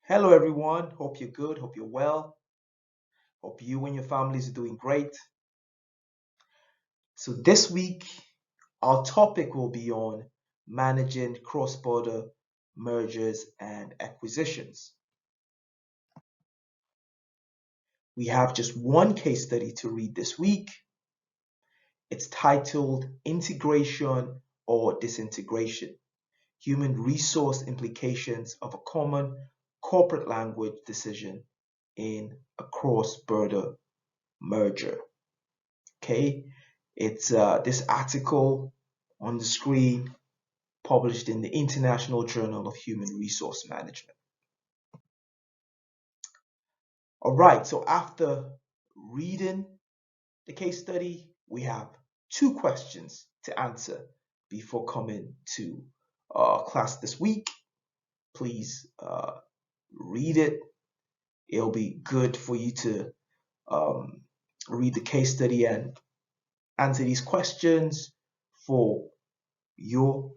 Hello, everyone. Hope you're good. Hope you're well. Hope you and your families are doing great. So, this week, our topic will be on managing cross border mergers and acquisitions. We have just one case study to read this week. It's titled Integration or Disintegration: Human Resource Implications of a Common Corporate Language Decision in a Cross Border Merger. Okay, it's this article on the screen published in the International Journal of Human Resource Management. All right, so after reading the case study, we have two questions to answer before coming to class this week. Please read it. It'll be good for you to read the case study and answer these questions for your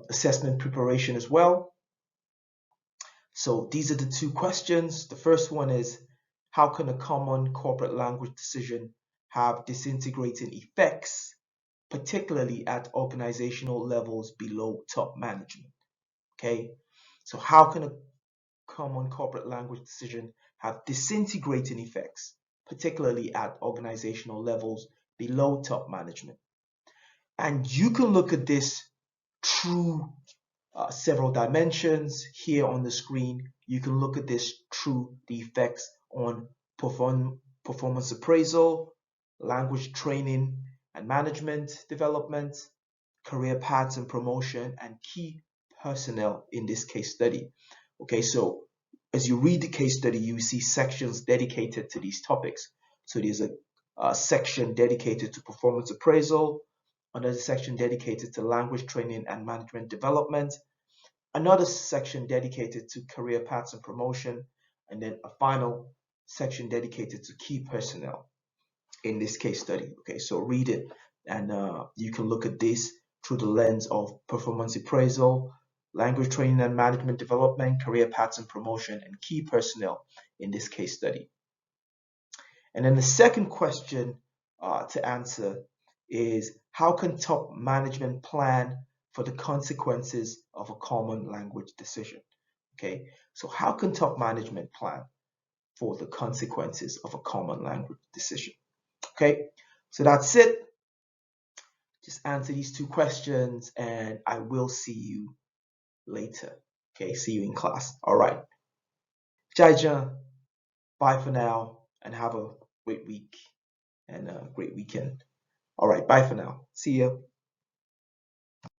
assessment preparation as well. So these are the two questions. The first one is, how can a common corporate language decision have disintegrating effects, particularly at organizational levels below top management? Okay, so how can a common corporate language decision have disintegrating effects, particularly at organizational levels below top management? And you can look at this through several dimensions. Here on the screen, you can look at this through the effects on performance appraisal, language training and management development, career paths and promotion, and key personnel in this case study. Okay, so as you read the case study, you see sections dedicated to these topics. So there's a section dedicated to performance appraisal, another section dedicated to language training and management development, another section dedicated to career paths and promotion, and then a final section dedicated to key personnel in this case study. Okay, so read it and you can look at this through the lens of performance appraisal, language training and management development, career paths and promotion, and key personnel in this case study. And then the second question to answer is, how can top management plan for the consequences of a common language decision? Okay, so how can top management plan for the consequences of a common language decision? Okay, so that's it. Just answer these two questions and I will see you later. Okay, see you in class. All right. Jaijan, bye for now and have a great week and a great weekend. All right, bye for now. See you.